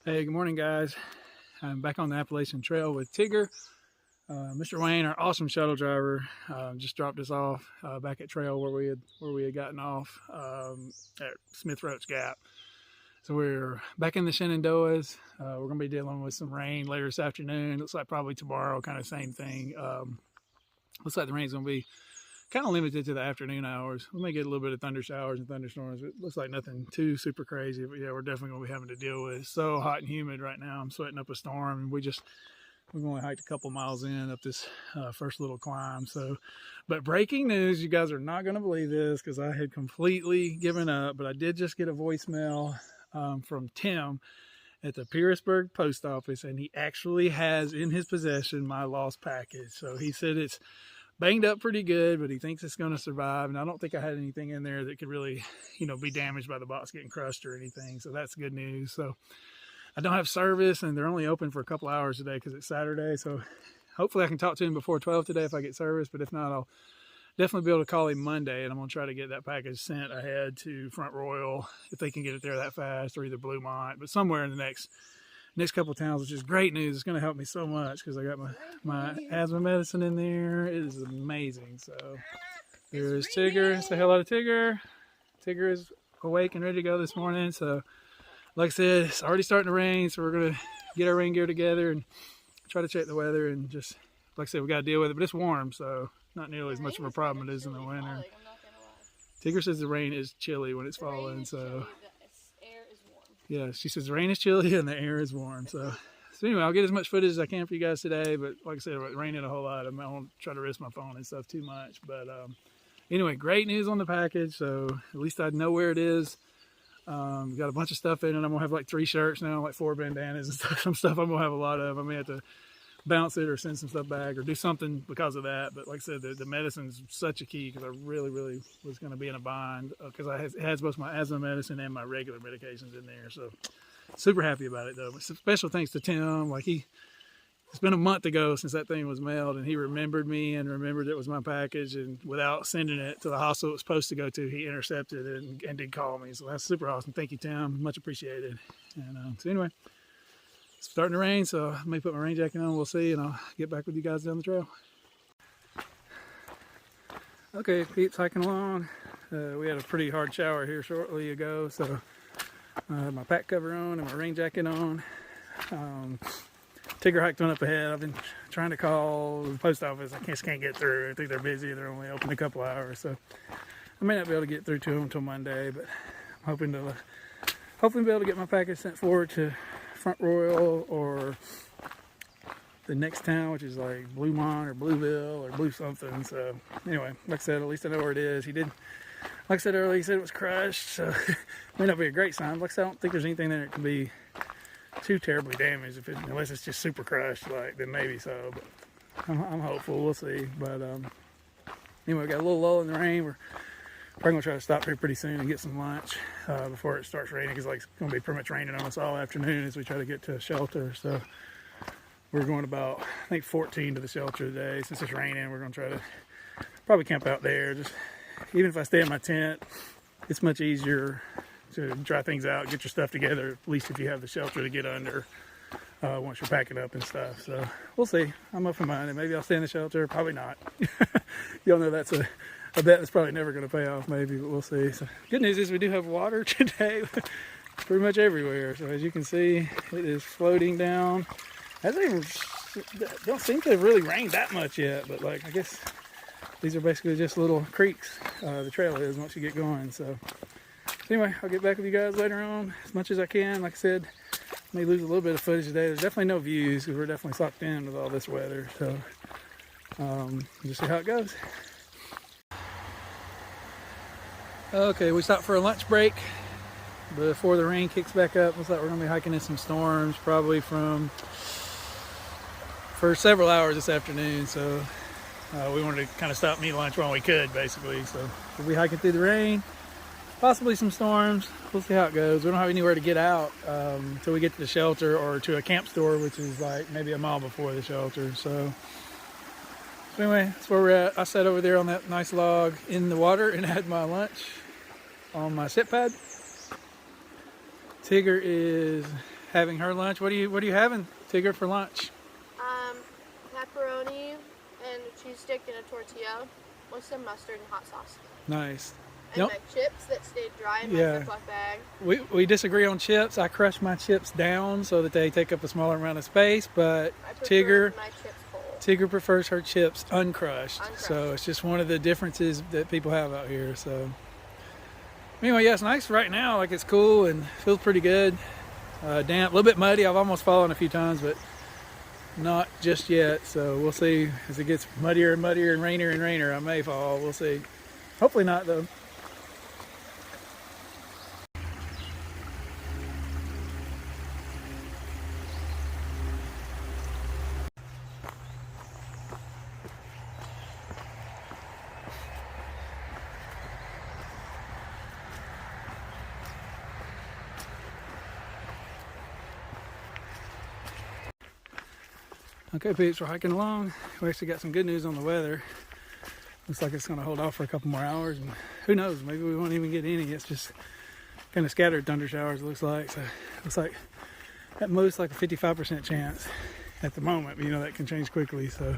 Hey, good morning, guys. I'm back on the Appalachian Trail with Tigger. Mr. Wayne, our awesome shuttle driver, just dropped us off back at trail where we had gotten off at Smith Roach Gap. So we're back in the Shenandoahs. We're going to be dealing with some rain later this afternoon. Looks like probably tomorrow, kind of same thing. Looks like the rain's going to be kind of limited to the afternoon hours. We may get a little bit of thunder showers and thunderstorms. It looks like nothing too super crazy, but yeah, we're definitely going to be having to deal with it. It's so hot and humid right now. I'm sweating up a storm, and we've only hiked a couple miles in up this first little climb. So, but breaking news, you guys are not going to believe this because I had completely given up, but I did just get a voicemail from Tim at the Pearisburg post office, and he actually has in his possession my lost package. So he said it's banged up pretty good, but he thinks it's going to survive. And I don't think I had anything in there that could really, be damaged by the box getting crushed or anything. So that's good news. So I don't have service, and they're only open for a couple hours today because it's Saturday. So hopefully I can talk to him before 12 today if I get service. But if not, I'll definitely be able to call him Monday, and I'm going to try to get that package sent ahead to Front Royal if they can get it there that fast, or either Bluemont, but somewhere in the next couple of towns, which is great news. It's going to help me so much because I got my asthma medicine in there. It is amazing. So here's Tigger. Say hello to Tigger. Tigger is awake and ready to go this morning. So like I said, it's already starting to rain, so we're going to get our rain gear together and try to check the weather, and just, like I said, we got to deal with it. But it's warm, so not nearly as much of a problem it is in the winter. Tigger says the rain is chilly when it's falling, so yeah, she says the rain is chilly and the air is warm. So anyway, I'll get as much footage as I can for you guys today. But like I said, it's raining a whole lot. I won't try to risk my phone and stuff too much. But anyway, great news on the package. So at least I know where it is. Got a bunch of stuff in it. I'm gonna have like 3 shirts now, like 4 bandanas and stuff. Some stuff I'm gonna have a lot of. I may have to bounce it or send some stuff back or do something because of that. But like I said, the medicine's such a key because I really was going to be in a bind because it has both my asthma medicine and my regular medications in there. So super happy about it though. But special thanks to Tim. Like it's been a month ago since that thing was mailed, and he remembered me and remembered it was my package, and without sending it to the hospital it was supposed to go to, he intercepted it and did call me. So that's super awesome. Thank you, Tim. Much appreciated. And so anyway, it's starting to rain, so I may put my rain jacket on. We'll see, and I'll get back with you guys down the trail. Okay, peeps, hiking along. We had a pretty hard shower here shortly ago, so I have my pack cover on and my rain jacket on. Tigger hiked on up ahead. I've been trying to call the post office. I just can't get through. I think they're busy. They're only open a couple hours, so I may not be able to get through to them until Monday, but I'm hoping to hopefully be able to get my package sent forward to Front Royal or the next town, which is like Bluemont or Blueville or Blue something. So anyway, like I said, at least I know where it is. He did, like I said earlier, he said it was crushed, so it may not be a great sign. Like I said, I don't think there's anything there that can be too terribly damaged unless it's just super crushed, like then maybe so. But I'm hopeful. We'll see. But anyway, we got a little lull in the rain. We're probably gonna try to stop here pretty soon and get some lunch before it starts raining, because like it's gonna be pretty much raining on us all afternoon as we try to get to a shelter. So we're going about, I think, 14 to the shelter today. Since it's raining, we're gonna try to probably camp out there. Just even if I stay in my tent, it's much easier to dry things out, get your stuff together, at least if you have the shelter to get under once you're packing up and stuff. So we'll see. I'm open-minded. Maybe I'll stay in the shelter, probably not. Y'all know that's a bet that's probably never going to pay off, maybe, but we'll see. So good news is we do have water today pretty much everywhere. So as you can see, it is floating down. Don't seem to have really rained that much yet, but like I guess these are basically just little creeks. The trail is once you get going. So anyway, I'll get back with you guys later on as much as I can. Like I said, may lose a little bit of footage today. There's definitely no views because we're definitely sucked in with all this weather. So just see how it goes. Okay, we stopped for a lunch break before the rain kicks back up. Looks like we're going to be hiking in some storms probably for several hours this afternoon. So we wanted to kind of stop and eat lunch while we could, basically. So we'll be hiking through the rain, possibly some storms. We'll see how it goes. We don't have anywhere to get out until we get to the shelter or to a camp store, which is like maybe a mile before the shelter. So anyway, that's where we're at. I sat over there on that nice log in the water and had my lunch on my sit pad. Tigger is having her lunch. What are you having, Tigger, for lunch? Pepperoni and a cheese stick and a tortilla with some mustard and hot sauce. Nice. And my chips that stayed dry in my Ziploc bag. We disagree on chips. I crush my chips down so that they take up a smaller amount of space, but Tigger prefers her chips uncrushed. So it's just one of the differences that people have out here. So anyway, yeah, it's nice right now. Like, it's cool and feels pretty good. Damp, a little bit muddy. I've almost fallen a few times, but not just yet. So we'll see as it gets muddier and muddier and rainier. I may fall. We'll see. Hopefully not, though. Okay, peeps, we're hiking along. We actually got some good news on the weather. Looks like it's going to hold off for a couple more hours, and who knows, maybe we won't even get any. It's just kind of scattered thunder showers, it looks like. So it looks like at most like a 55% chance at the moment, but you know that can change quickly. So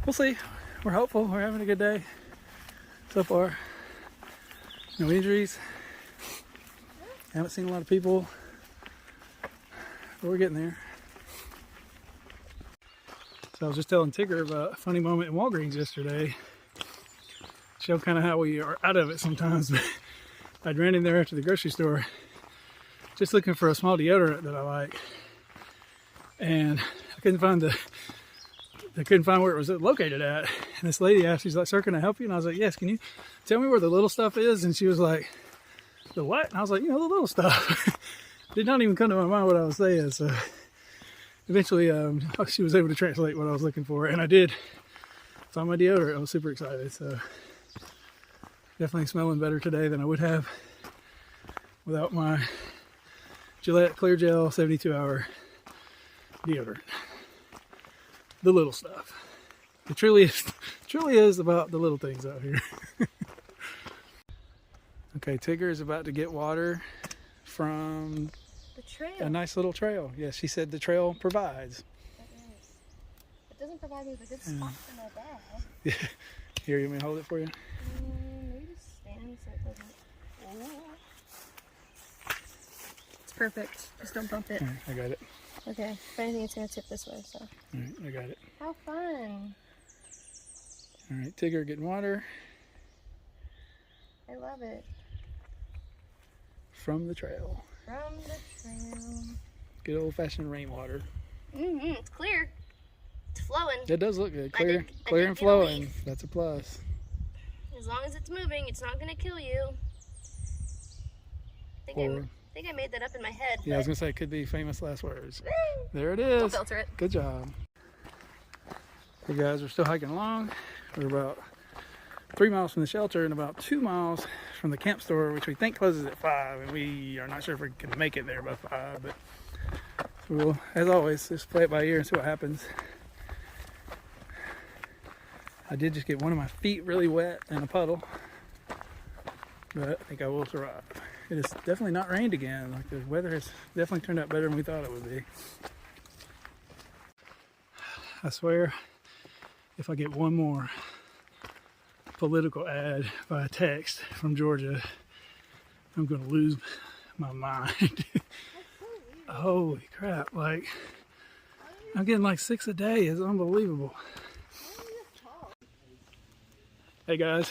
we'll see. We're hopeful. We're having a good day so far. No injuries. Haven't seen a lot of people, but we're getting there. So I was just telling Tigger about a funny moment in Walgreens yesterday. Show kind of how we are out of it sometimes. But I'd ran in there after the grocery store just looking for a small deodorant that I like, and I couldn't find where it was located at. And this lady asked, she's like, "Sir, can I help you?" And I was like, "Yes, can you tell me where the little stuff is?" And she was like, "The what?" And I was like, "You know, the little stuff." Did not even come to my mind what I was saying. So eventually she was able to translate what I was looking for, and I did find my deodorant. I was super excited. So definitely smelling better today than I would have without my Gillette Clear Gel 72-hour deodorant. The little stuff. It truly is about the little things out here. Okay, Tigger is about to get water from the trail. A nice little trail. Yes, she said the trail provides. It doesn't provide me with a good spot for my bag. Yeah. Here, you want me to hold it for you? Maybe just stand so it doesn't. It's perfect. Just don't bump it. Right, I got it. Okay. If anything, it's going to tip this way, so. Alright, I got it. How fun. Alright, Tigger getting water. I love it. From the trail. From the trail. Good old-fashioned rainwater. It's clear. It's flowing. It does look good. Clear and flowing. That's a plus. As long as it's moving, it's not going to kill you. I think I made that up in my head. Yeah, I was going to say, it could be famous last words. There it is. Don't filter it. Good job. Hey guys, we're still hiking along. We're about 3 miles from the shelter and about 2 miles from the camp store, which we think closes at 5, and we are not sure if we can make it there by 5, but so we'll, as always, just play it by ear and see what happens. I did just get one of my feet really wet in a puddle, but I think I will survive. It has definitely not rained again. Like, the weather has definitely turned out better than we thought it would be. I swear, if I get one more political ad by text from Georgia, I'm gonna lose my mind. Holy crap, like, I'm getting like 6 a day. It's unbelievable. Hey guys,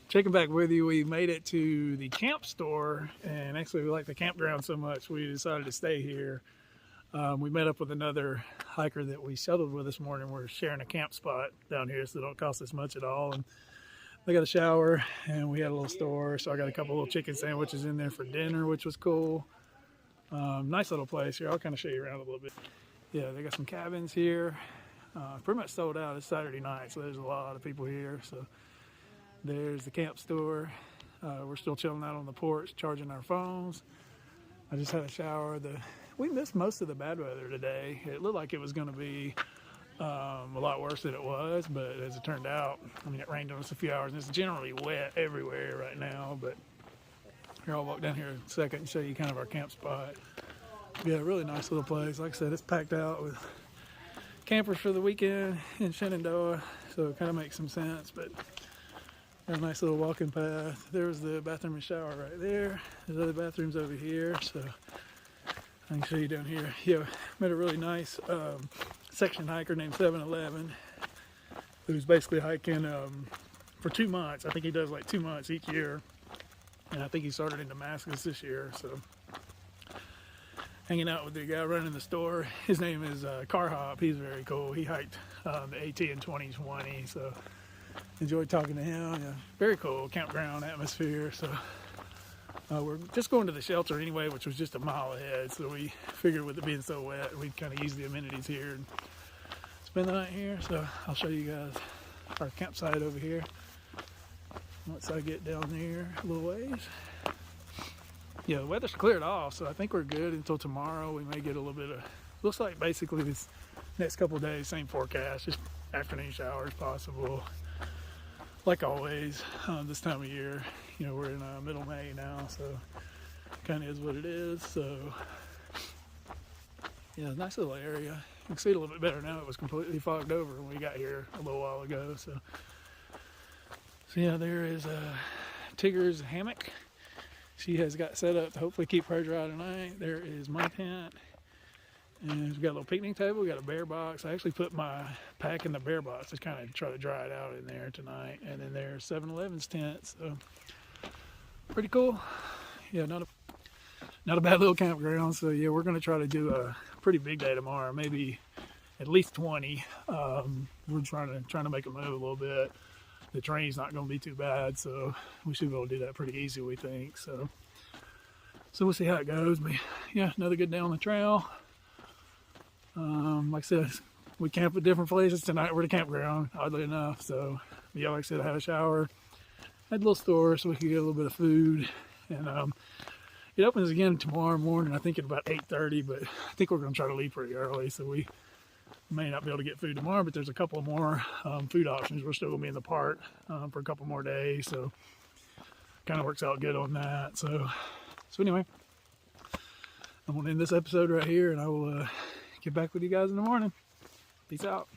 checking back with you. We made it to the camp store, and actually we like the campground so much we decided to stay here. We met up with another hiker that we shuttled with this morning. We're sharing a camp spot down here, so it don't cost us much at all. And they got a shower, and we had a little store, so I got a couple little chicken sandwiches in there for dinner, which was cool. Nice little place here. I'll kind of show you around a little bit. Yeah, they got some cabins here. Pretty much sold out. It's Saturday night, so there's a lot of people here. So there's the camp store. We're still chilling out on the porch, charging our phones. I just had a shower. We missed most of the bad weather today. It looked like it was going to be a lot worse than it was, but as it turned out, I mean, it rained on us a few hours, and it's generally wet everywhere right now. But here, I'll walk down here in a second and show you kind of our camp spot. Yeah, really nice little place. Like I said, it's packed out with campers for the weekend in Shenandoah, so it kind of makes some sense. But got a nice little walking path. There's the bathroom and shower right there. There's other bathrooms over here, so I can show you down here. Yeah, met a really nice section hiker named 711 who's basically hiking for 2 months. I think he does like 2 months each year, and I think he started in Damascus this year. So hanging out with the guy running the store. His name is Car Hop. He's very cool. He hiked the AT in 2020, so enjoyed talking to him. Yeah, very cool campground atmosphere. So we're just going to the shelter anyway, which was just a mile ahead. So we figured with it being so wet, we'd kind of use the amenities here and spend the night here. So I'll show you guys our campsite over here once I get down there a little ways. Yeah, the weather's cleared off, so I think we're good until tomorrow. We may get a little bit of, looks like basically this next couple of days, same forecast, just afternoon showers possible. Like always, this time of year, you know, we're in middle May now, so kind of is what it is. So yeah, nice little area. You can see it a little bit better now. It was completely fogged over when we got here a little while ago. So yeah, there is Tigger's hammock. She has got set up to hopefully keep her dry tonight. There is my tent. And we've got a little picnic table. We got a bear box. I actually put my pack in the bear box to kind of try to dry it out in there tonight. And then there's 7-Eleven's tent. So pretty cool. Yeah, not a bad little campground. So yeah, we're going to try to do a pretty big day tomorrow. Maybe at least 20. We're trying to make a move a little bit. The terrain's not going to be too bad, so we should be able to do that pretty easy, we think. So we'll see how it goes. But yeah, another good day on the trail. Like I said, we camp at different places. Tonight we're at a campground, oddly enough. So yeah, like I said, I had a shower, had a little store so we could get a little bit of food. And it opens again tomorrow morning, I think at about 8:30, but I think we're going to try to leave pretty early, so we may not be able to get food tomorrow, but there's a couple more food options. We're still going to be in the park for a couple more days, so kind of works out good on that. So anyway, I'm going to end this episode right here, and I will get back with you guys in the morning. Peace out.